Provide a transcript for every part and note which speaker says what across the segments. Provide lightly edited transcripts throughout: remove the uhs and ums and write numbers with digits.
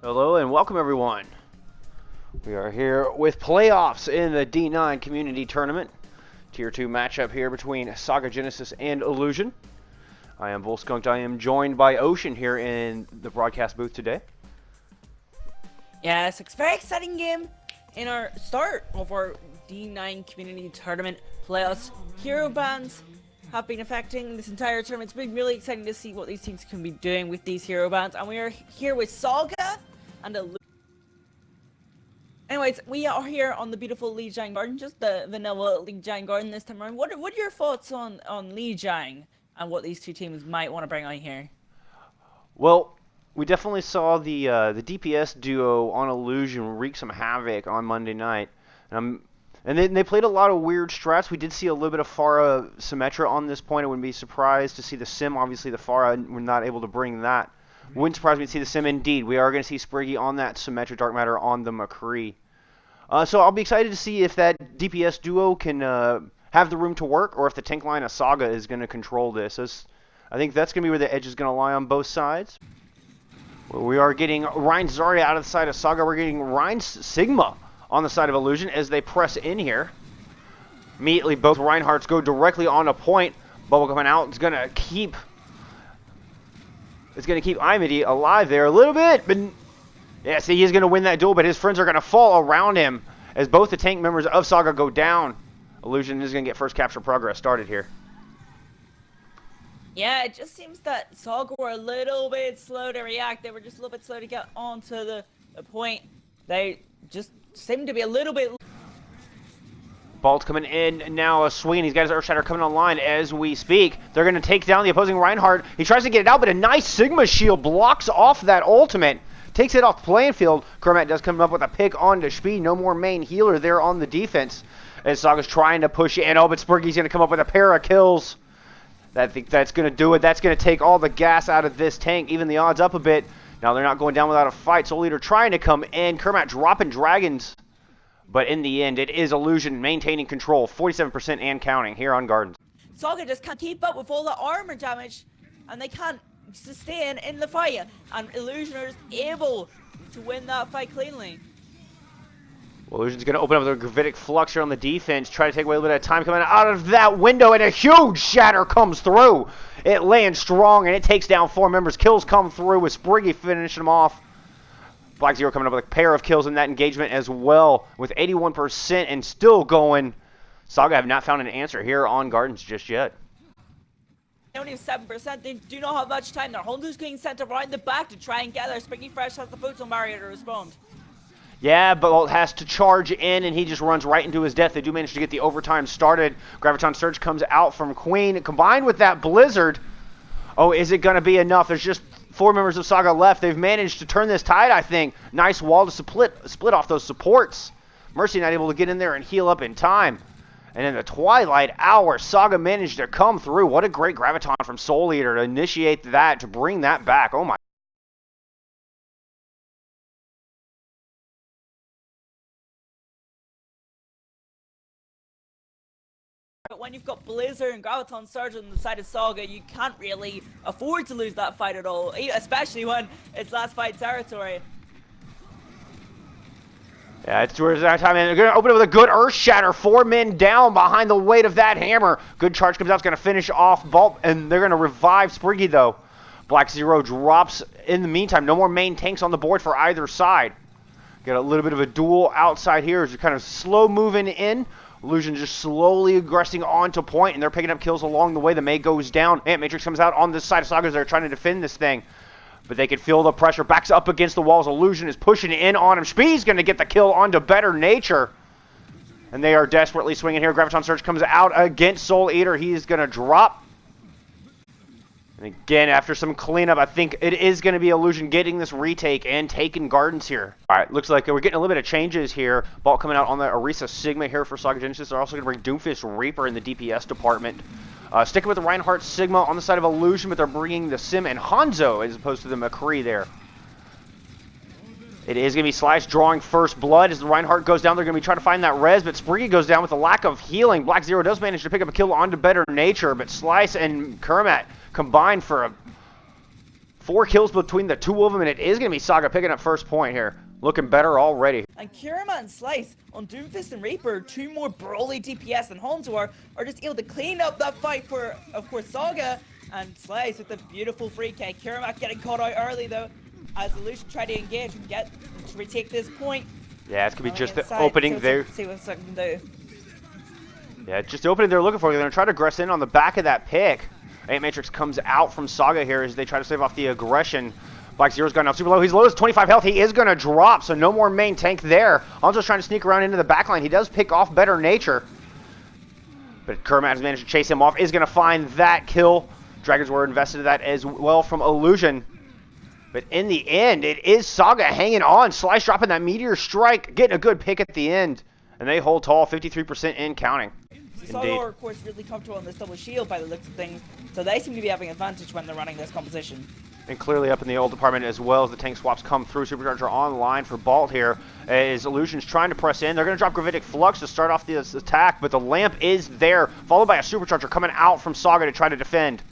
Speaker 1: Hello and welcome everyone. We are here with playoffs in the D9 Community Tournament. Tier 2 matchup here between Saga, Genesis, and Illusion. I am Volskunked. I am joined by Ocean here in the broadcast booth today.
Speaker 2: Yes, it's a very exciting game in our start of our D9 Community Tournament playoffs. Hero bans have been affecting this entire tournament. It's been really exciting to see what these teams can be doing with these hero bans. And we are here with Saga and Illusion. Anyways, we are here on the beautiful Lijiang Garden, just the vanilla Lijiang Garden this time around. What are your thoughts on Lijiang and what these two teams might want to bring on here?
Speaker 1: Well, we definitely saw the DPS duo on Illusion wreak some havoc on Monday night. And they played a lot of weird strats. We did see a little bit of Pharah Symmetra on this point. I wouldn't be surprised to see the Sim. Obviously, the Pharah, we're not able to bring that. Wouldn't surprise me to see the Sim indeed. We are going to see Spriggy on that Symmetra Dark Matter on the McCree. So I'll be excited to see if that DPS duo can have the room to work, or if the tank line of Saga is going to control this. I think that's going to be where the edge is going to lie on both sides. We are getting Ryan Zarya out of the side of Saga. We're getting Ryan Sigma on the side of Illusion as they press in here. Immediately, both Reinhardts go directly on a point. Bubble coming out. It's going to keep Imedy alive there a little bit. But yeah, see, he's going to win that duel, but his friends are going to fall around him as both the tank members of Saga go down. Illusion is going to get first capture progress started here.
Speaker 2: Yeah, it just seems that Saga were a little bit slow to react. They were just a little bit slow to get onto the point. They just seem to be a little bit...
Speaker 1: Ball's coming in now. Swing. He's got his Earthshatter coming online as we speak. They're going to take down the opposing Reinhardt. He tries to get it out, but a nice Sigma shield blocks off that ultimate. Takes it off the playing field. Kermat does come up with a pick onto Speed. No more main healer there on the defense. As Saga's trying to push in. Oh, but Spriggy's going to come up with a pair of kills. I think that's going to do it. That's going to take all the gas out of this tank. Even the odds up a bit. Now they're not going down without a fight. Soul Eater trying to come in. Kermat dropping dragons. But in the end, it is Illusion maintaining control. 47% and counting here on Gardens.
Speaker 2: Saga just can't keep up with all the armor damage. And they can't sustain in the fight. And Illusion are just able to win that fight cleanly.
Speaker 1: Well, Illusion's going to open up with a Gravitic Flux here on the defense. Try to take away a little bit of time coming out of that window. And a huge shatter comes through. It lands strong and it takes down 4 members. Kills come through with Spriggy finishing them off. Black Zero coming up with a pair of kills in that engagement as well, with 81% and still going. Saga have not found an answer here on Gardens just yet.
Speaker 2: They only have 7%. They do not have much time. Their Hondu's getting sent around the back to try and get there. Spriggy Fresh has the photon barrier to respond.
Speaker 1: Yeah, but has to charge in, and he just runs right into his death. They do manage to get the overtime started. Graviton Surge comes out from Queen. Combined with that Blizzard, oh, is it going to be enough? There's just 4 members of Saga left. They've managed to turn this tide, I think. Nice wall to split off those supports. Mercy not able to get in there and heal up in time. And in the twilight hour, Saga managed to come through. What a great Graviton from Soul Eater to initiate that, to bring that back. Oh my.
Speaker 2: But when you've got Blizzard and Graviton Surge on the side of Saga, you can't really afford to lose that fight at all, especially when it's last fight territory.
Speaker 1: Yeah, it's towards that time, and they're going to open it with a good Earth Shatter. 4 men down behind the weight of that hammer. Good charge comes out. It's going to finish off Bolt, and they're going to revive Spriggy, though. Black Zero drops in the meantime. No more main tanks on the board for either side. Got a little bit of a duel outside here as you're kind of slow moving in. Illusion just slowly aggressing onto point, and they're picking up kills along the way. The May goes down. Ant Matrix comes out on this side of Saga as they're trying to defend this thing. But they can feel the pressure. Backs up against the walls. Illusion is pushing in on him. Speed's going to get the kill onto Better Nature. And they are desperately swinging here. Graviton Surge comes out against Soul Eater. He's going to drop. And again, after some cleanup, I think it is going to be Illusion getting this retake and taking Gardens here. All right, looks like we're getting a little bit of changes here. Ball coming out on the Orisa Sigma here for Saga Genesis. They're also going to bring Doomfist Reaper in the DPS department. Sticking with the Reinhardt Sigma on the side of Illusion, but they're bringing the Sim and Hanzo as opposed to the McCree there. It is going to be Slice drawing first blood as the Reinhardt goes down. They're going to be trying to find that res, but Spriggy goes down with a lack of healing. Black Zero does manage to pick up a kill onto Better Nature, but Slice and Kermat combined for a 4 kills between the two of them, and it is going to be Saga picking up first point here. Looking better already.
Speaker 2: And Kurama and Slice on Doomfist and Reaper, 2 more brawly DPS than Hanzo are just able to clean up that fight for, of course, Saga. And Slice with the beautiful free kick. Kurama getting caught out early though, as Illusion try to engage and get to retake this point.
Speaker 1: Yeah, it's going to be just the opening there.
Speaker 2: See what Saga can do.
Speaker 1: Yeah, just the opening they're looking for. They're going to try to aggress in on the back of that pick. Ant Matrix comes out from Saga here as they try to save off the aggression. Black Zero's gone up super low. He's low as 25 health. He is going to drop, so no more main tank there. Hanzo's trying to sneak around into the backline. He does pick off Better Nature. But Kermat has managed to chase him off. Is going to find that kill. Dragons were invested in that as well from Illusion. But in the end, it is Saga hanging on. Slice dropping that Meteor Strike. Getting a good pick at the end. And they hold tall, 53% in counting.
Speaker 2: Saga are, of course, really comfortable on this double shield by the looks of things. So they seem to be having advantage when they're running this composition.
Speaker 1: And clearly up in the old department as well as the tank swaps come through. Supercharger online for Bolt here as Illusion's trying to press in. They're going to drop Gravitic Flux to start off this attack, but the lamp is there, followed by a Supercharger coming out from Saga to try to defend.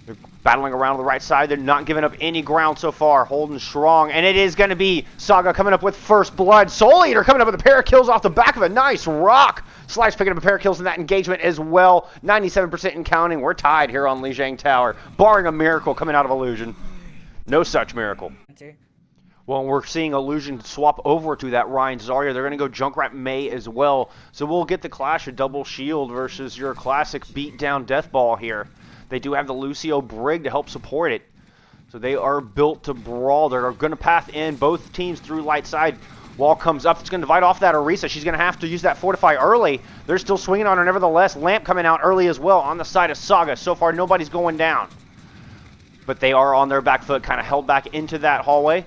Speaker 1: They're battling around on the right side. They're not giving up any ground so far, holding strong. And it is going to be Saga coming up with first blood. Soul Eater coming up with a pair of kills off the back of a nice rock. Slice picking up a pair of kills in that engagement as well. 97% in counting. We're tied here on Lijiang Tower, barring a miracle coming out of Illusion. No such miracle. Well, we're seeing Illusion swap over to that Ryan Zarya. They're going to go Junkrat May as well. So we'll get the clash of double shield versus your classic beatdown death ball here. They do have the Lucio Brig to help support it. So they are built to brawl. They're going to path in both teams through light side. Wall comes up. It's going to divide off that Orisa. She's going to have to use that Fortify early. They're still swinging on her nevertheless. Lamp coming out early as well on the side of Saga. So far, nobody's going down. But they are on their back foot, kind of held back into that hallway.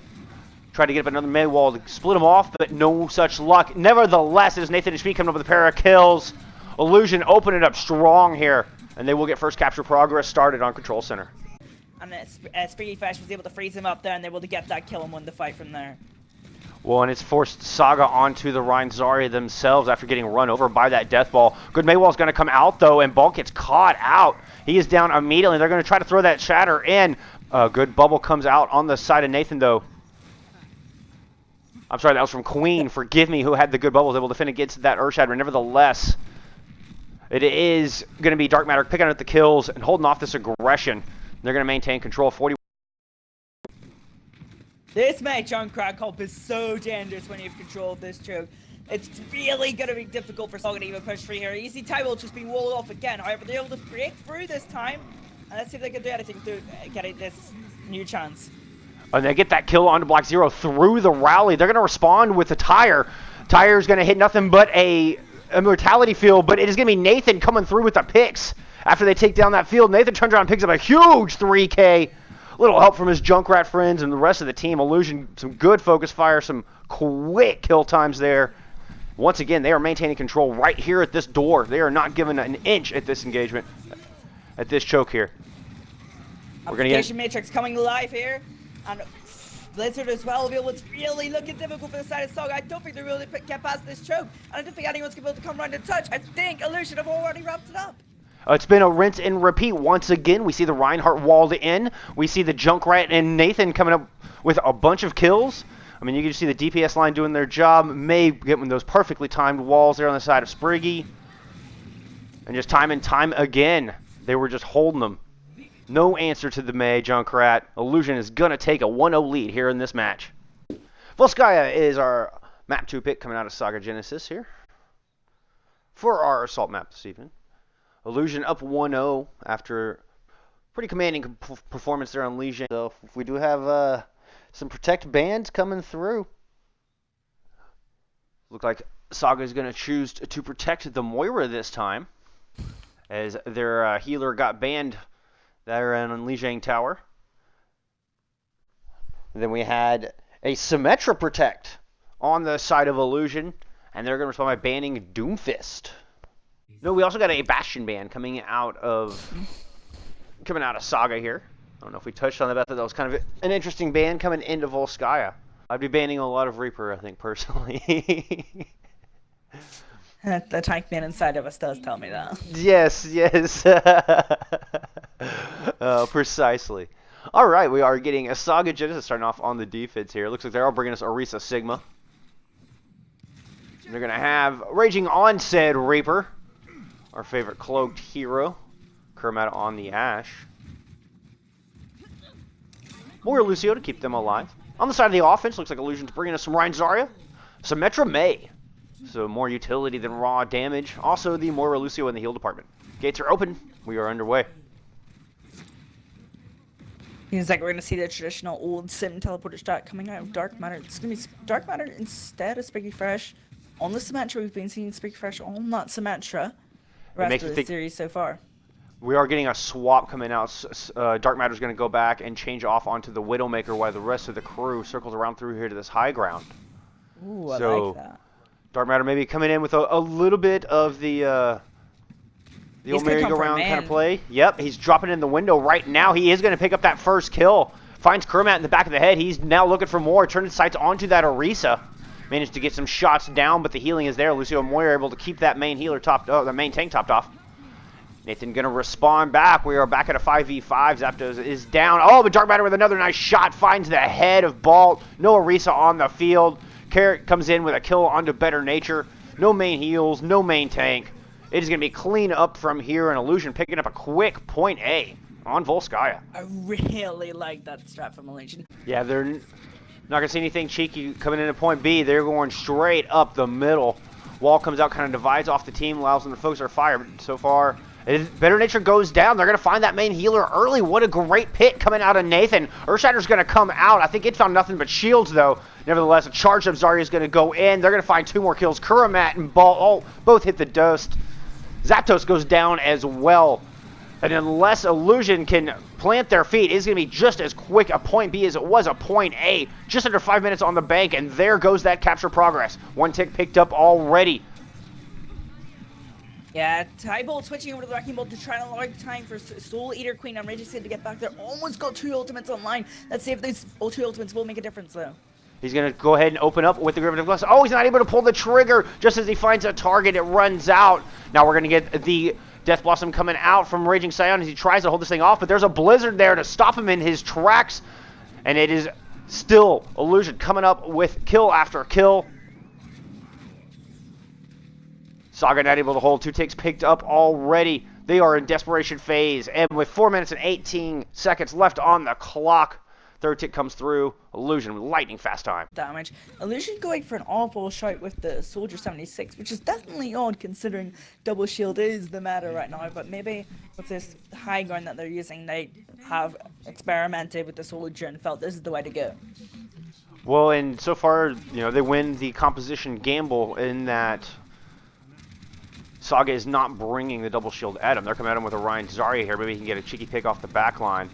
Speaker 1: Try to get up another mid wall to split them off, but no such luck. Nevertheless, it is Nathan HP coming up with a pair of kills. Illusion opening it up strong here. And they will get first capture progress started on Control Center.
Speaker 2: And Spriggy Fresh was able to freeze him up there and they were able to get that kill and win the fight from there.
Speaker 1: Well, and it's forced Saga onto the Rhine Zarya themselves after getting run over by that death ball. Good Maywall's going to come out, though, and Bulk gets caught out. He is down immediately. They're going to try to throw that Shatter in. Good Bubble comes out on the side of Nathan, though. I'm sorry, that was from Queen. Forgive me, who had the good bubbles, able to defend against that Earth Shatter. Nevertheless, it is going to be Dark Matter picking up the kills and holding off this aggression. They're going to maintain control. 40.
Speaker 2: This match on Crack Comp is so dangerous when you have control of this choke. It's really going to be difficult for Saga to even push free here. Easy Time will just be walled off again. However, they're able to break through this time. And let's see if they can do anything to get this new chance.
Speaker 1: And they get that kill onto Black Zero through the rally. They're going to respond with the Tire. Tire's going to hit nothing but a Immortality field, but it is going to be Nathan coming through with the picks after they take down that field. Nathan turns around and picks up a huge 3K. Little help from his Junkrat friends and the rest of the team. Illusion, some good focus fire, some quick kill times there. Once again, they are maintaining control right here at this door. They are not giving an inch at this engagement, at this choke here.
Speaker 2: We're going to get Matrix coming live here, and Blizzard as well. It's really looking difficult for the side of Saga. I don't think they're really get past this choke, and I don't think anyone's going to be able to come around and touch. I think Illusion have already wrapped it up.
Speaker 1: It's been a rinse and repeat once again. We see the Reinhardt walled in. We see the Junkrat and Nathan coming up with a bunch of kills. I mean, you can just see the DPS line doing their job. May getting those perfectly timed walls there on the side of Spriggy. And just time and time again, they were just holding them. No answer to the May Junkrat. Illusion is going to take a 1-0 lead here in this match. Volskaya is our map 2 pick coming out of Saga Genesis here for our assault map this evening. Illusion up 1-0 after pretty commanding performance there on Lijiang. So we do have some Protect bands coming through. Look like Saga is going to choose to protect the Moira this time, as their healer got banned there on Lijiang Tower. And then we had a Symmetra Protect on the side of Illusion, and they're going to respond by banning Doomfist. No, we also got a Bastion ban coming out of Saga here. I don't know if we touched on that, but that was kind of an interesting ban coming into Volskaya. I'd be banning a lot of Reaper, I think, personally.
Speaker 2: The tank man inside of us does tell me that.
Speaker 1: Yes. Precisely. All right, we are getting a Saga Genesis starting off on the defense here. Looks like they're all bringing us Orisa Sigma. They're going to have Raging on said Reaper, our favorite cloaked hero. Kermit on the Ash. More Lucio to keep them alive. On the side of the offense, looks like Illusion's bringing us some Ryan Zarya. Symmetra May. So more utility than raw damage. Also the Moira Lucio in the heal department. Gates are open. We are underway.
Speaker 2: Seems like we're going to see the traditional old Sim teleporter strat coming out of Dark Matter. It's going to be Dark Matter instead of Spiky Fresh. On the Symmetra, we've been seeing Spiky Fresh on not Symmetra. The rest of the series so far.
Speaker 1: We are getting a swap coming out. Dark Matter's going to go back and change off onto the Widowmaker while the rest of the crew circles around through here to this high ground.
Speaker 2: Ooh, I like that.
Speaker 1: Dark Matter maybe coming in with a little bit of the old merry-go-round kind of play. Yep, he's dropping in the window right now. He is going to pick up that first kill. Finds Kermat in the back of the head. He's now looking for more. Turning his sights onto that Orisa. Managed to get some shots down, but the healing is there. Lucio and Moira are able to keep that main healer the main tank topped off. Nathan going to respond back. We are back at a 5v5. Zapdos is down. Oh, but Dark Matter with another nice shot. Finds the head of Balt. No Orisa on the field. Carrot comes in with a kill onto Better Nature. No main heals. No main tank. It is going to be clean up from here. And Illusion picking up a quick point A on Volskaya.
Speaker 2: I really like that strat from Illusion.
Speaker 1: Yeah, they're not going to see anything cheeky coming into point B. They're going straight up the middle. Wall comes out, kind of divides off the team, allows them to focus their fire. But so far, Better Nature goes down. They're going to find that main healer early. What a great pick coming out of Nathan. Earthshatter's going to come out. I think it found nothing but shields, though. Nevertheless, a charge of Zarya is going to go in. They're going to find 2 more kills. Kuramat and Ball both hit the dust. Zapdos goes down as well. And unless Illusion can plant their feet, it's going to be just as quick a point B as it was a point A. Just under 5 minutes on the bank, and there goes that capture progress. 1 tick picked up already.
Speaker 2: Yeah, Tybolt switching over to the Wrecking Bolt to try to log time for Soul Eater Queen. I'm ready to get back there. Almost got 2 ultimates online. Let's see if these 2 ultimates will make a difference, though.
Speaker 1: He's going to go ahead and open up with the Griffin of Glass. Oh, he's not able to pull the trigger. Just as he finds a target, it runs out. Now we're going to get the Death Blossom coming out from Raging Scion as he tries to hold this thing off, but there's a Blizzard there to stop him in his tracks. And it is still Illusion coming up with kill after kill. Saga not able to hold. 2 ticks picked up already. They are in desperation phase. And with 4 minutes and 18 seconds left on the clock, 3rd tick comes through. Illusion with lightning fast time.
Speaker 2: Damage. Illusion going for an awful shot with the Soldier 76, which is definitely odd considering double shield is the meta right now. But maybe with this high ground that they're using, they have experimented with the Soldier and felt this is the way to go.
Speaker 1: Well, and so far, they win the composition gamble in that Saga is not bringing the double shield at him. They're coming at him with Orion Zarya here. Maybe he can get a cheeky pick off the back line.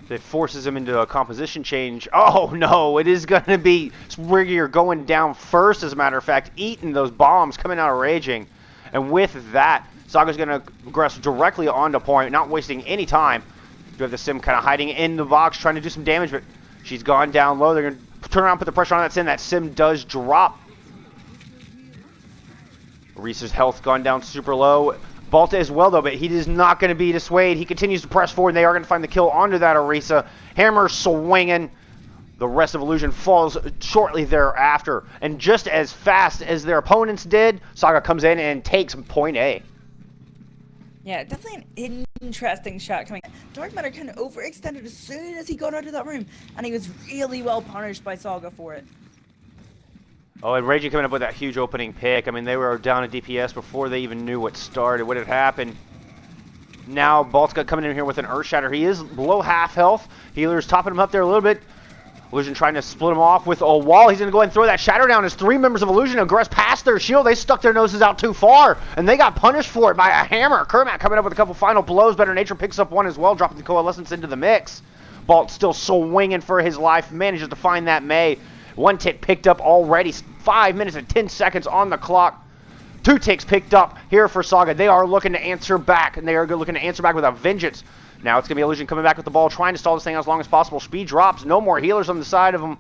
Speaker 1: That forces him into a composition change. Oh, no, it is going to be Spriggier going down first, as a matter of fact, eating those bombs coming out of Raging. And with that, Saga's going to progress directly onto point, not wasting any time. You have the Sim kind of hiding in the box, trying to do some damage, but she's gone down low. They're going to turn around, put the pressure on that Sim. That Sim does drop. Reese's health gone down super low. Balta as well, though, but he is not going to be dissuaded. He continues to press forward, and they are going to find the kill onto that Orisa. Hammer swinging. The rest of Illusion falls shortly thereafter. And just as fast as their opponents did, Saga comes in and takes point A.
Speaker 2: Yeah, definitely an interesting shot coming. Dark Matter kind of overextended as soon as he got out of that room, and he was really well punished by Saga for it.
Speaker 1: Oh, and Raging coming up with that huge opening pick. I mean, they were down at DPS before they even knew what started, what had happened. Now, Balt's coming in here with an Earthshatter. He is below half health. Healer's topping him up there a little bit. Illusion trying to split him off with a wall. He's going to go ahead and throw that Shatter down as 3 members of Illusion aggress past their shield. They stuck their noses out too far, and they got punished for it by a hammer. Kermat coming up with a couple final blows. Better Nature picks up one as well, dropping the Coalescence into the mix. Balt still swinging for his life, manages to find that May. 1 tick picked up already. 5 minutes and 10 seconds on the clock. 2 ticks picked up here for Saga. They are looking to answer back, and they are looking to answer back with a vengeance. Now it's going to be Illusion coming back with the ball, trying to stall this thing out as long as possible. Speed drops. No more healers on the side of him.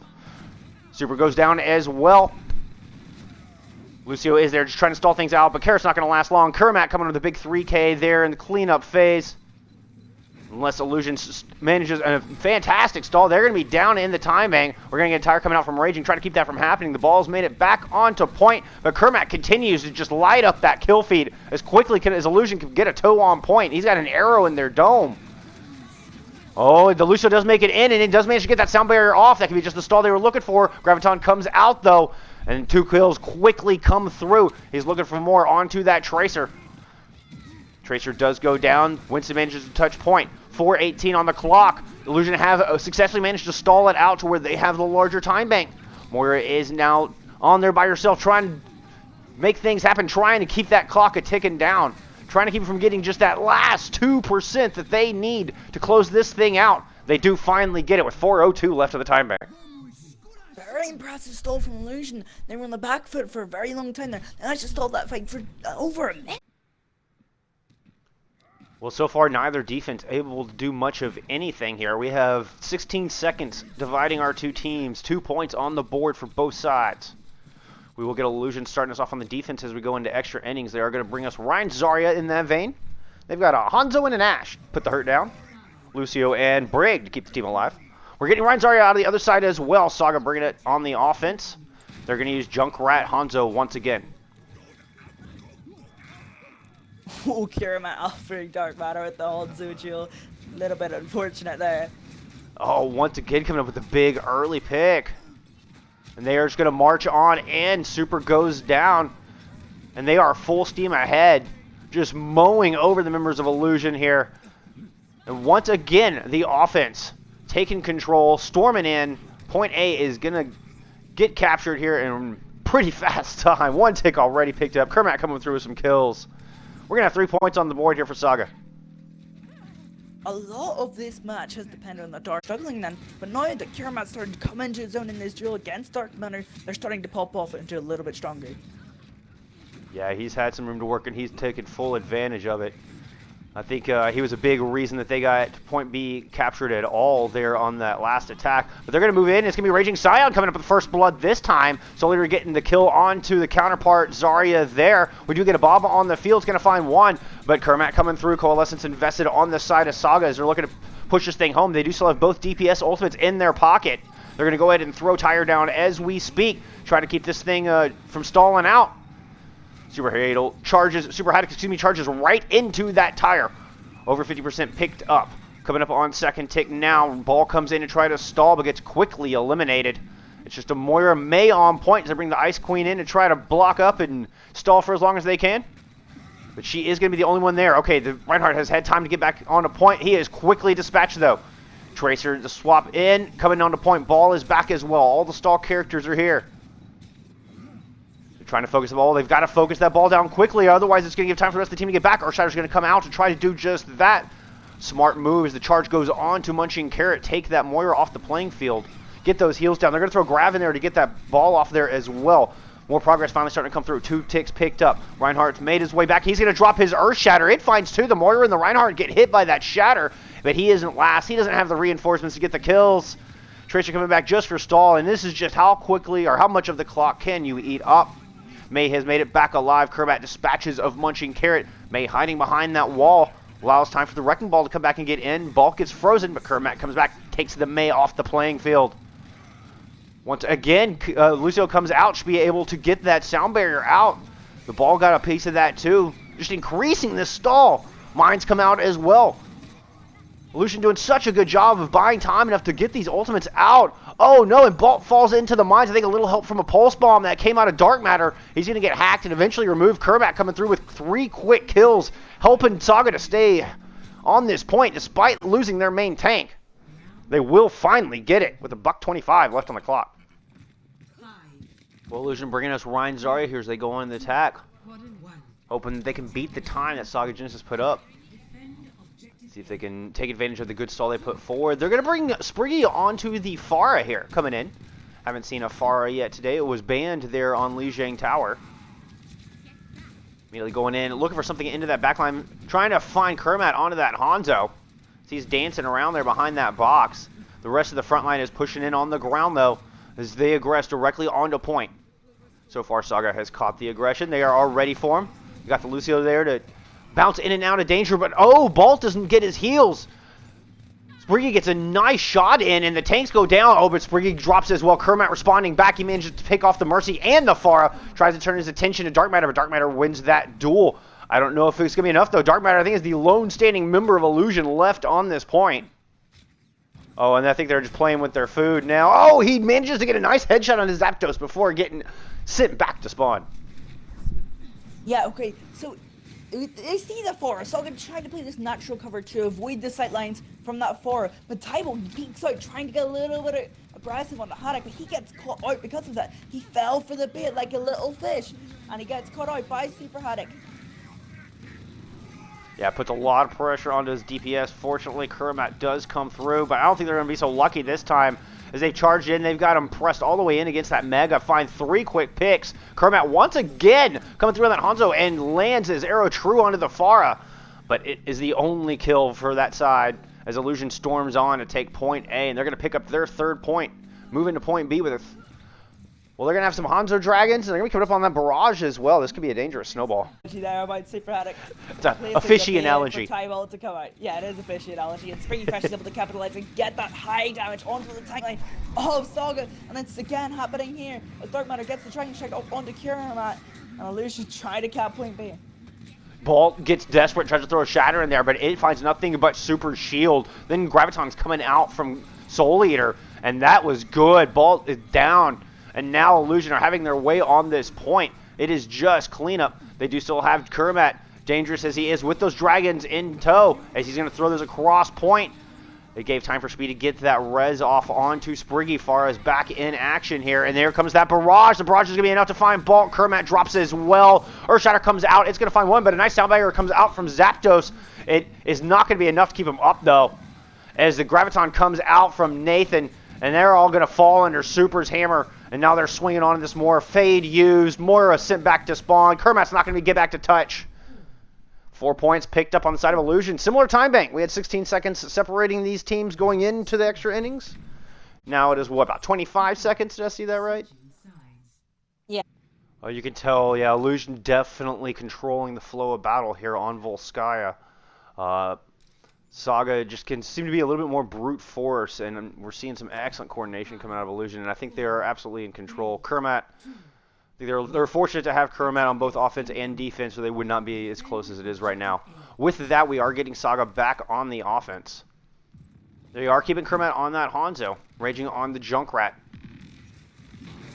Speaker 1: Super goes down as well. Lucio is there just trying to stall things out, but Carrot's not going to last long. Kermat coming with a big 3K there in the cleanup phase. Unless Illusion manages a fantastic stall, they're going to be down in the time bank. We're going to get a tire coming out from Raging, trying to keep that from happening. The ball's made it back onto point, but Kermac continues to just light up that kill feed as quickly as Illusion can get a toe on point. He's got an arrow in their dome. Oh, the Lucio does make it in, and it does manage to get that sound barrier off. That could be just the stall they were looking for. Graviton comes out, though, and 2 kills quickly come through. He's looking for more onto that Tracer. Tracer does go down. Winston manages to touch point. 4:18 on the clock. Illusion have successfully managed to stall it out to where they have the larger time bank. Moira is now on there by herself, trying to make things happen, trying to keep that clock a-ticking down. Trying to keep it from getting just that last 2% that they need to close this thing out. They do finally get it with 4:02 left of the time bank.
Speaker 2: Very impressive stall from Illusion. They were on the back foot for a very long time there. They actually stalled that fight for over a minute.
Speaker 1: Well, so far, neither defense able to do much of anything here. We have 16 seconds dividing our two teams. 2 points on the board for both sides. We will get Illusion starting us off on the defense as we go into extra innings. They are going to bring us Ryan Zarya in that vein. They've got a Hanzo and an Ash. Put the hurt down. Lucio and Brig to keep the team alive. We're getting Ryan Zarya out of the other side as well. Saga bringing it on the offense. They're going to use Junkrat Hanzo once again.
Speaker 2: Oh, Kiramat offering Dark Matter with the Hanzo duel. A little bit unfortunate there.
Speaker 1: Oh, once again coming up with a big early pick. And they are just going to march on, and Super goes down. And they are full steam ahead, just mowing over the members of Illusion here. And once again, the offense taking control, storming in. Point A is going to get captured here in pretty fast time. 1 tick already picked up. Kermac coming through with some kills. We're going to have 3 points on the board here for Saga.
Speaker 2: A lot of this match has depended on the Dark struggling then, but now that Kiramat's starting to come into his zone in this duel against Dark Matter, they're starting to pop off into a little bit stronger.
Speaker 1: Yeah, he's had some room to work, and he's taken full advantage of it. I think he was a big reason that they got point B captured at all there on that last attack. But they're going to move in. It's going to be Raging Scion coming up with first blood this time. Solider getting the kill onto the counterpart, Zarya there. We do get a Bob on the field. It's going to find one. But Kermac coming through. Coalescence invested on the side of Saga as they're looking to push this thing home. They do still have both DPS ultimates in their pocket. They're going to go ahead and throw Tire down as we speak. Try to keep this thing from stalling out. Super Hadal charges right into that Tire. Over 50% picked up. Coming up on second tick now. Ball comes in to try to stall, but gets quickly eliminated. It's just a Moira May on point to bring the Ice Queen in to try to block up and stall for as long as they can. But she is going to be the only one there. Okay, the Reinhardt has had time to get back on a point. He is quickly dispatched, though. Tracer to swap in. Coming on to point. Ball is back as well. All the stall characters are here. Trying to focus the ball. They've got to focus that ball down quickly, otherwise it's going to give time for the rest of the team to get back. Urshider's going to come out to try to do just that. Smart move as the charge goes on to Munching Carrot. Take that Moira off the playing field. Get those heals down. They're going to throw Grav in there to get that ball off there as well. More progress finally starting to come through. 2 ticks picked up. Reinhardt's made his way back. He's going to drop his Earth Shatter. It finds 2. The Moira and the Reinhardt get hit by that Shatter, but he isn't last. He doesn't have the reinforcements to get the kills. Tracer coming back just for stall, and this is just how quickly or how much of the clock can you eat up. May has made it back alive. Kermac dispatches of Munching Carrot. May hiding behind that wall. Allows time for the Wrecking Ball to come back and get in. Bulk gets frozen, but Kermac comes back, takes the May off the playing field. Once again, Lucio comes out, should be able to get that sound barrier out. The ball got a piece of that too. Just increasing this stall. Mines come out as well. Lucian doing such a good job of buying time enough to get these ultimates out. Oh no, and Bolt falls into the mines. I think a little help from a pulse bomb that came out of Dark Matter. He's going to get hacked and eventually removed. Kermac coming through with 3 quick kills, helping Saga to stay on this point despite losing their main tank. They will finally get it with a $1.25 left on the clock. Well, Illusion bringing us Ryan Zarya here as they go on the attack. Hoping they can beat the time that Saga Genesis put up. See if they can take advantage of the good stall they put forward. They're going to bring Spriggy onto the Pharah here, coming in. Haven't seen a Pharah yet today. It was banned there on Lijiang Tower. Immediately going in, looking for something into that backline, trying to find Kermac onto that Hanzo. He's dancing around there behind that box. The rest of the front line is pushing in on the ground, though, as they aggress directly onto point. So far, Saga has caught the aggression. They are all ready for him. You got the Lucio there to bounce in and out of danger, but oh, Bolt doesn't get his heals. Spriggy gets a nice shot in, and the tanks go down. Oh, but Spriggy drops as well. Kermatt responding back. He manages to pick off the Mercy and the Pharah. Tries to turn his attention to Dark Matter, but Dark Matter wins that duel. I don't know if it's going to be enough, though. Dark Matter, I think, is the lone standing member of Illusion left on this point. Oh, and I think they're just playing with their food now. Oh, he manages to get a nice headshot on his Zapdos before getting sent back to spawn.
Speaker 2: Yeah, okay, so they see the Pharah, so I'm going to try to play this natural cover to avoid the sight lines from that Pharah. But Tybalt peeks out, trying to get a little bit aggressive on the Haddock, but he gets caught out because of that. He fell for the bait like a little fish, and he gets caught out by Super Haddock.
Speaker 1: Yeah, puts a lot of pressure onto his DPS. Fortunately, Kermatt does come through, but I don't think they're going to be so lucky this time. As they've charged in, they've got him pressed all the way in against that Mega. Find 3 quick picks. Kermatt once again coming through on that Hanzo and lands his arrow true onto the Pharah. But it is the only kill for that side as Illusion storms on to take point A, and they're going to pick up their 3rd point. Move into point B with a... Well, they're going to have some Hanzo Dragons, and they're going to be coming up on that barrage as well. This could be a dangerous snowball.
Speaker 2: There about Super Haddock.
Speaker 1: It's a fishy analogy.
Speaker 2: Tybalt to come out. Yeah, it is a fishy analogy. And Springy Fresh is able to capitalize and get that high damage onto the timeline of Saga. And it's again happening here. Dark Matter gets the Dragon Strike up onto Kermatt. And Illusion try to cap point B.
Speaker 1: Bolt gets desperate, tries to throw a Shatter in there, but it finds nothing but Super Shield. Then Graviton's coming out from Soul Eater, and that was good. Bolt is down. And now Illusion are having their way on this point. It is just cleanup. They do still have Kermatt, dangerous as he is, with those dragons in tow, as he's going to throw those across point. It gave time for Speed to get that res off onto Spriggy. Pharah's back in action here, and there comes that barrage. The barrage is going to be enough to find Bolt. Kermatt drops as well. Earthshatter comes out. It's going to find one, but a nice soundbagger comes out from Zapdos. It is not going to be enough to keep him up, though, as the Graviton comes out from Nathan, and they're all going to fall under Super's hammer. And now they're swinging on this more. Fade used. Moira sent back to spawn. Kermatt's not going to get back to touch. 4 points picked up on the side of Illusion. Similar time bank. We had 16 seconds separating these teams going into the extra innings. Now it is, what, about 25 seconds? Did I see that right?
Speaker 2: Yeah.
Speaker 1: Oh, you can tell, yeah, Illusion definitely controlling the flow of battle here on Volskaya. Saga just can seem to be a little bit more brute force, and we're seeing some excellent coordination coming out of Illusion, and I think they are absolutely in control. Kermatt, they're fortunate to have Kermatt on both offense and defense, so they would not be as close as it is right now. With that, we are getting Saga back on the offense. They are keeping Kermatt on that Hanzo, raging on the Junkrat.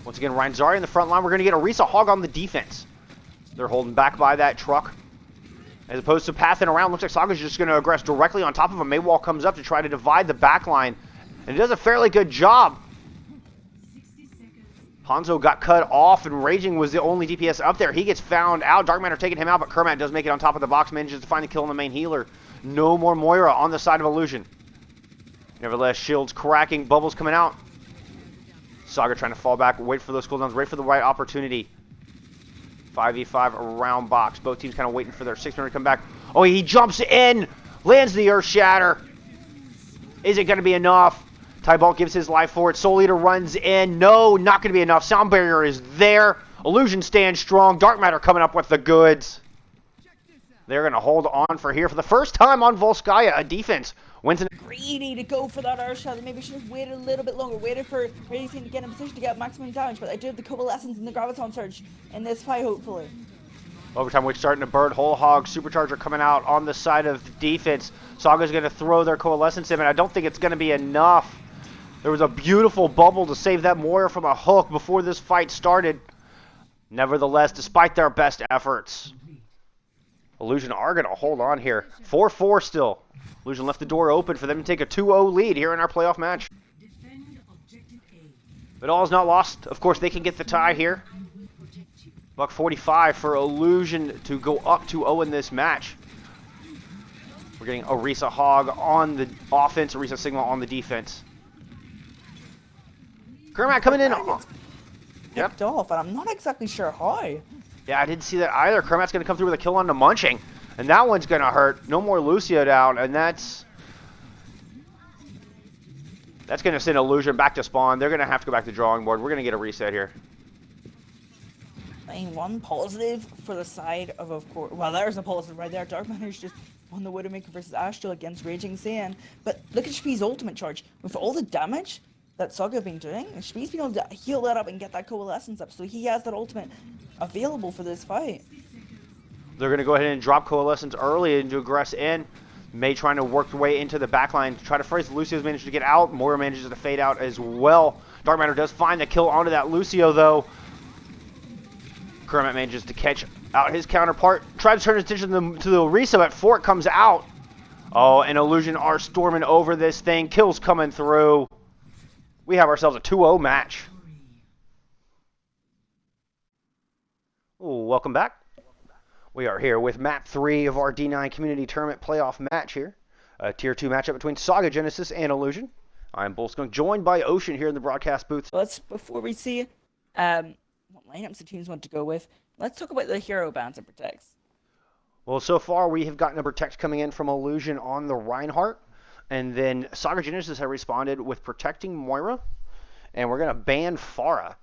Speaker 1: Once again, Ryan Zari in the front line. We're going to get Orisa Hog on the defense. They're holding back by that truck. As opposed to pathing around, looks like Saga's just going to aggress directly on top of him. Maywall comes up to try to divide the backline, and it does a fairly good job. Hanzo got cut off, and Raging was the only DPS up there. He gets found out. Dark Matter taking him out, but Kermatt does make it on top of the box, manages to find the kill on the main healer. No more Moira on the side of Illusion. Nevertheless, shields cracking, bubbles coming out. Saga trying to fall back, wait for those cooldowns, wait for the right opportunity. 5v5 around box. Both teams kind of waiting for their 600 to come back. Oh, he jumps in, lands the Earth Shatter. Is it going to be enough? Tybalt gives his life for it. Soul Eater runs in. No, not going to be enough. Sound Barrier is there. Illusion stands strong. Dark Matter coming up with the goods. They're going to hold on for here for the first time on Volskaya. A defense wins an...
Speaker 2: Greedy to go for that Earth Shatter. Maybe should have waited a little bit longer. Waited for Racing to get in position to get maximum damage. But I do have the Coalescence and the Graviton Surge in this fight, hopefully.
Speaker 1: Overtime, we're starting to bird. Whole Hog, Supercharger coming out on the side of the defense. Saga's going to throw their Coalescence in, and I don't think it's going to be enough. There was a beautiful bubble to save that Moira from a hook before this fight started. Nevertheless, despite their best efforts, Illusion are going to hold on here. 4-4 still. Illusion left the door open for them to take a 2-0 lead here in our playoff match. But all is not lost. Of course, they can get the tie here. $145 for Illusion to go up 2-0 in this match. We're getting Orisa Hog on the offense, Orisa Sigma on the defense. Kermatt coming in.
Speaker 2: Yep. Off, and I'm not exactly sure how.
Speaker 1: Yeah, I didn't see that either. Kermatt's going to come through with a kill on the Munching. And that one's going to hurt. No more Lucio down. And that's going to send Illusion back to spawn. They're going to have to go back to the drawing board. We're going to get a reset here.
Speaker 2: I mean, one positive for the side of course. Well, there's a positive right there. Dark Matter's just on the Widowmaker versus Astral against Raging Saiyan. But look at Shpi's ultimate charge. With all the damage that Saga have been doing, Shpi's been able to heal that up and get that Coalescence up, so he has that ultimate available for this fight.
Speaker 1: They're going to go ahead and drop Coalescence early and to aggress in. May trying to work their way into the backline to try to freeze. Lucio's managed to get out. Moira manages to fade out as well. Dark Matter does find the kill onto that Lucio, though. Kermit manages to catch out his counterpart. Tries to turn his attention to the Orisa, but Fort comes out. Oh, and Illusion are storming over this thing. Kills coming through. We have ourselves a 2-0 match. Ooh, welcome back. We are here with map 3 of our D9 Community Tournament playoff match here. A Tier 2 matchup between Saga, Genesis, and Illusion. I'm Bullskunk, joined by Ocean here in the broadcast booth.
Speaker 2: Before we see what lineups the teams want to go with, let's talk about the hero bans and protects.
Speaker 1: Well, so far we have gotten a protect coming in from Illusion on the Reinhardt. And then Saga Genesis have responded with protecting Moira. And we're going to ban Pharah.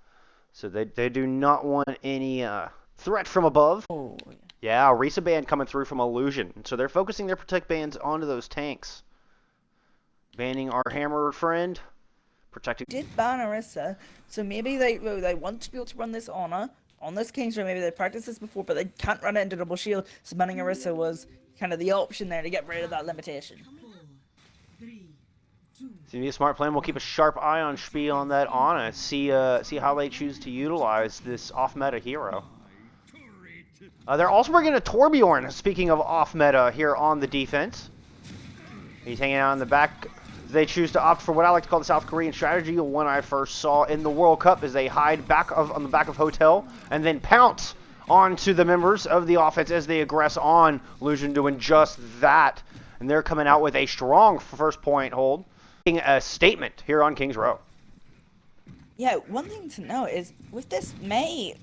Speaker 1: So they do not want any threat from above.
Speaker 2: Oh,
Speaker 1: yeah, Orisa ban coming through from Illusion. So they're focusing their protect bans onto those tanks. Banning our hammer friend. Protecting.
Speaker 2: Did ban Orisa, so maybe they want to be able to run this on this King's Row. Maybe they practiced this before, but they can't run it into double shield. So banning Orisa was kind of the option there to get rid of that limitation.
Speaker 1: Seems to be a smart plan. We'll keep a sharp eye on Shpi on that Ana. See how they choose to utilize this off-meta hero. They're also bringing a Torbjorn, speaking of off-meta, here on the defense. He's hanging out in the back. They choose to opt for what I like to call the South Korean strategy, one I first saw in the World Cup, as they hide on the back of Hotel and then pounce onto the members of the offense as they aggress on. Illusion doing just that. And they're coming out with a strong first point hold. A statement here on King's Row.
Speaker 2: Yeah, one thing to note is with this May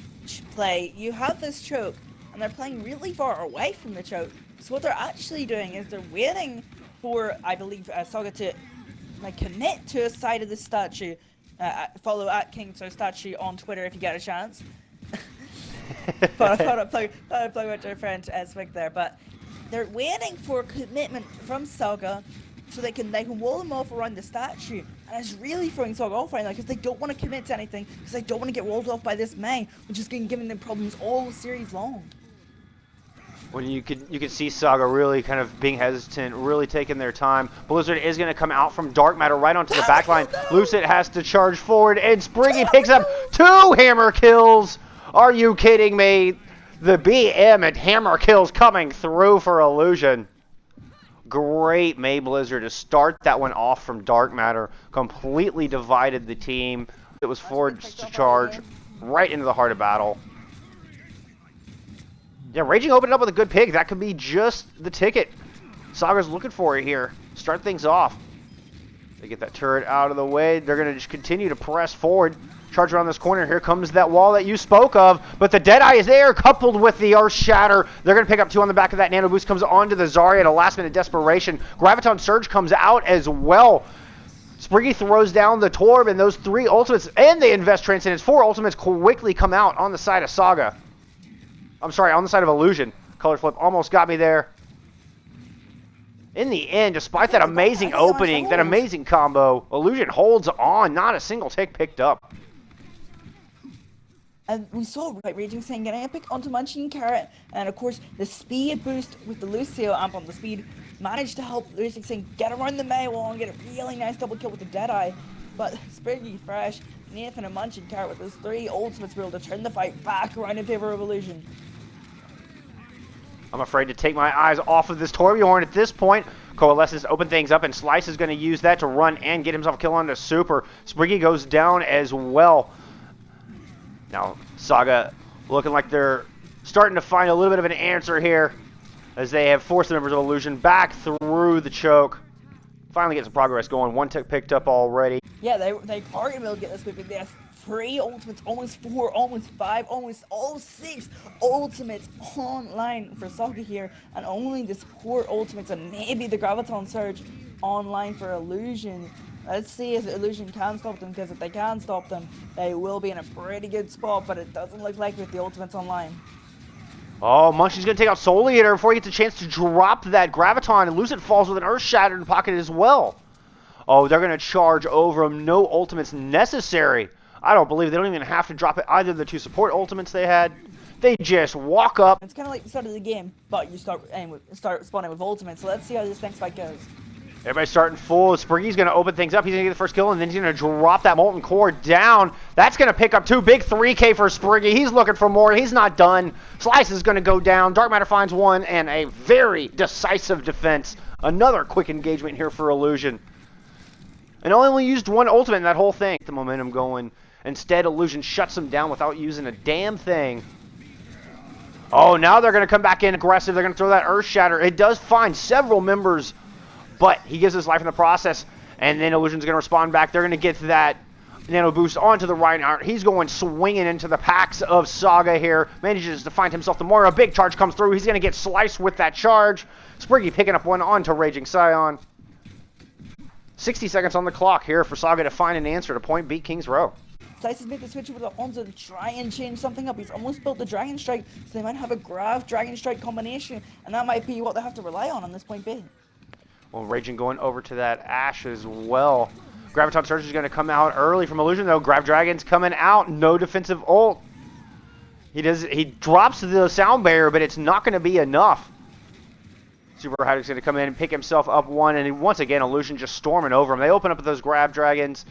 Speaker 2: play, you have this choke, and they're playing really far away from the choke. So what they're actually doing is they're waiting for, I believe, Saga to commit to a side of the statue. Follow at King's Row statue on Twitter if you get a chance. But I thought I'd plug with their friend Swig there. But they're waiting for commitment from Saga, so they can wall them off around the statue, and it's really throwing Saga off right now because they don't want to commit to anything, because they don't want to get walled off by this May, which is giving them problems all series long.
Speaker 1: When you could see Saga really kind of being hesitant, really taking their time. Blizzard is going to come out from Dark Matter right onto the backline. Lucid has to charge forward, and Spriggy picks up 2 hammer kills. Are you kidding me? The BM and hammer kills coming through for Illusion. Great May Blizzard to start that one off from Dark Matter. Completely divided the team. It was forced to charge right into the heart of battle. Yeah, Raging opened up with a good pick. That could be just the ticket Saga's looking for here. Start things off. They get that turret out of the way. They're going to just continue to press forward. Charge around this corner. Here comes that wall that you spoke of. But the Deadeye is there, coupled with the Earth Shatter. They're going to pick up 2 on the back of that. Nano Boost comes onto the Zarya at a last-minute desperation. Graviton Surge comes out as well. Spriggy throws down the Torb, and those 3 ultimates, and they invest Transcendence. 4 ultimates quickly come out on the side of Saga. I'm sorry, on the side of Illusion. Color Flip almost got me there. In the end, despite that amazing opening, that amazing combo, Illusion holds on. Not a single tick picked up.
Speaker 2: And we saw Raging Saiyan getting a pick onto Munchkin Carrot, and of course the speed boost with the Lucio amp on the speed managed to help Raging Saiyan get around the May wall and get a really nice double kill with the Deadeye. But Spriggy, Fresh, Nathan, and Munchkin Carrot with those 3 ultimates were able to turn the fight back around in favor of Illusion.
Speaker 1: I'm afraid to take my eyes off of this Torbjorn at this point. Coalescence open things up, and Slice is going to use that to run and get himself a kill onto Super. Spriggy goes down as well. Now, Saga looking like they're starting to find a little bit of an answer here, as they have forced the members of Illusion back through the choke. Finally get some progress going. 1 tick picked up already.
Speaker 2: Yeah, they are going to be able to get this moving. They have 3 ultimates, almost 4, almost 5, almost all 6 ultimates online for Saga here, and only the support ultimates and maybe the Graviton Surge online for Illusion. Let's see if Illusion can stop them, because if they can stop them, they will be in a pretty good spot, but it doesn't look like with the ultimates online.
Speaker 1: Oh, Munchy's going to take out Soul Eater before he gets a chance to drop that Graviton, and Lucid falls with an Earth Shatter in the pocket as well. Oh, they're going to charge over him. No ultimates necessary. I don't believe they don't even have to drop it. Either of the two support ultimates they had. They just walk up.
Speaker 2: It's kind of like the start of the game, but you start spawning with ultimates. So let's see how this next fight goes.
Speaker 1: Everybody's starting full. Springy's going to open things up. He's going to get the first kill, and then he's going to drop that Molten Core down. That's going to pick up 2. Big 3K for Springy. He's looking for more. He's not done. Slice is going to go down. Dark Matter finds 1, and a very decisive defense. Another quick engagement here for Illusion. And only used 1 ultimate in that whole thing. The momentum going. Instead, Illusion shuts him down without using a damn thing. Oh, now they're going to come back in aggressive. They're going to throw that Earth Shatter. It does find several members, but he gives his life in the process. And then Illusion's going to respond back. They're going to get that Nano Boost onto the Reinhardt. He's going swinging into the packs of Saga here. Manages to find himself the Moira. A big charge comes through. He's going to get sliced with that charge. Spriggy picking up one onto Raging Scion. 60 seconds on the clock here for Saga to find an answer to point beat King's Row.
Speaker 2: Slice has made the switch over to Onzo to try and change something up. He's almost built the Dragon Strike, so they might have a Grav Dragon Strike combination, and that might be what they have to rely on this point B.
Speaker 1: Well, Raging going over to that Ashe as well. Graviton Surge is going to come out early from Illusion, though. Grav Dragon's coming out. No defensive ult. He drops the sound barrier, but it's not going to be enough. Super Hydro's going to come in and pick himself up 1, and once again, Illusion just storming over him. They open up with those Grav Dragons.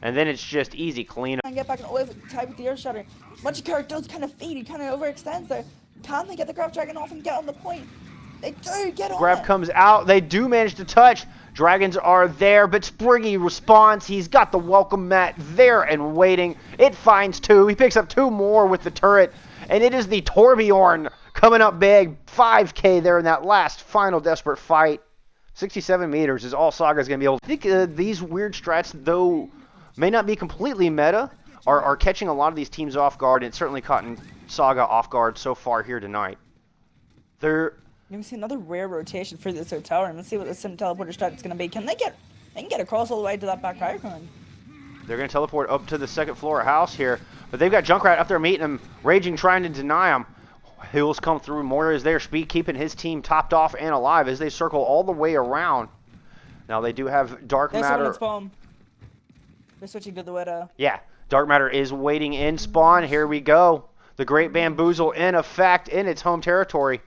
Speaker 1: And then it's just easy clean.
Speaker 2: And get back and always tied with the Earth Shatter. Munchy character does kind of fade, he kind of overextends there. Can they get the Grav Dragon off and get on the point? They do get on
Speaker 1: Grav
Speaker 2: it.
Speaker 1: comes out. They do manage to touch. Dragons are there, but Spriggy responds. He's got the welcome mat there and waiting. It finds 2. He picks up 2 more with the turret. And it is the Torbjorn coming up big. 5K there in that last final desperate fight. 67 meters is all Saga's going to be able to. I think these weird strats, though, may not be completely meta, are catching a lot of these teams off guard, and it's certainly caught Saga off guard so far here tonight.
Speaker 2: You're going to see another rare rotation for this hotel room. Let's see what the Sim Teleporter strat is going to be. They can get across all the way to that back icon.
Speaker 1: They're going to teleport up to the second floor house here, but they've got Junkrat up there meeting him, Raging trying to deny him. Hills come through, Moira is there, Speed keeping his team topped off and alive as they circle all the way around. Now they do have Dark Matter.
Speaker 2: They're switching to the Widow.
Speaker 1: Yeah, Dark Matter is waiting in spawn. Here we go. The Great Bamboozle in effect in its home territory.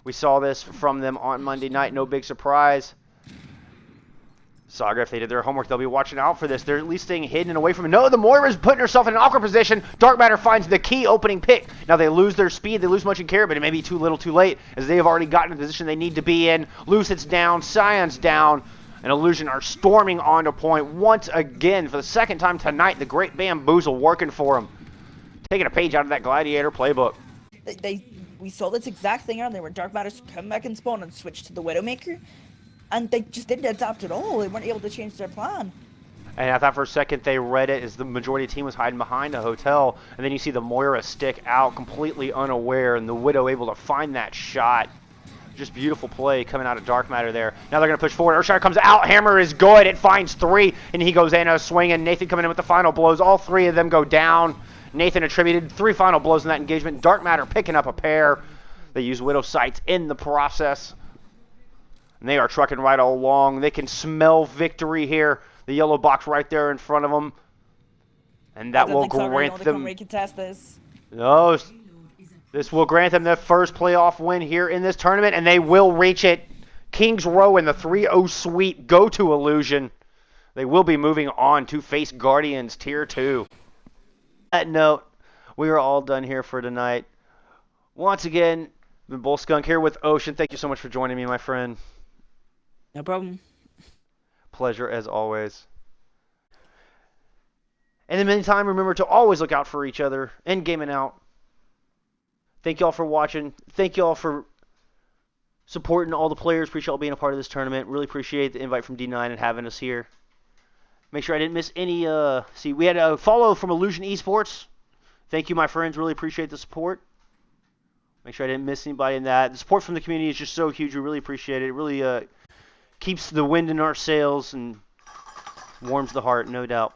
Speaker 1: We saw this from them on Monday night. No big surprise. Saga, if they did their homework, they'll be watching out for this. They're at least staying hidden and away from it. No, the Moira's putting herself in an awkward position. Dark Matter finds the key opening pick. Now they lose their speed. They lose much in care, but it may be too little too late as they have already gotten in the position they need to be in. Lucid's down. Scion's down. And Illusion are storming onto point once again for the second time tonight. The Great Bamboozle working for them. Taking a page out of that Gladiator playbook.
Speaker 2: We saw this exact thing earlier where Dark Matters come back and spawn and switch to the Widowmaker. And they just didn't adapt at all. They weren't able to change their plan.
Speaker 1: And I thought for a second they read it as the majority of the team was hiding behind a hotel. And then you see the Moira stick out completely unaware and the Widow able to find that shot. Just beautiful play coming out of Dark Matter there. Now they're going to push forward. Earthshatter comes out. Hammer is good. It finds 3. And he goes in a swing. And Nathan coming in with the final blows. All 3 of them go down. Nathan attributed 3 final blows in that engagement. Dark Matter picking up a pair. They use Widow Sights in the process. And they are trucking right along. They can smell victory here. The yellow box right there in front of them. And that will grant them... No, this will grant them their first playoff win here in this tournament, and they will reach it. King's Row and the 3-0 sweep go to Illusion. They will be moving on to face Guardians Tier 2. On that note, we are all done here for tonight. Once again, the Bull Skunk here with Ocean. Thank you so much for joining me, my friend.
Speaker 2: No problem.
Speaker 1: Pleasure as always. In the meantime, remember to always look out for each other in game and out. Thank y'all for watching. Thank y'all for supporting all the players. Appreciate y'all being a part of this tournament. Really appreciate the invite from D9 and having us here. Make sure I didn't miss any. See, we had a follow from Illusion Esports. Thank you, my friends. Really appreciate the support. Make sure I didn't miss anybody in that. The support from the community is just so huge. We really appreciate it. It really keeps the wind in our sails and warms the heart, no doubt.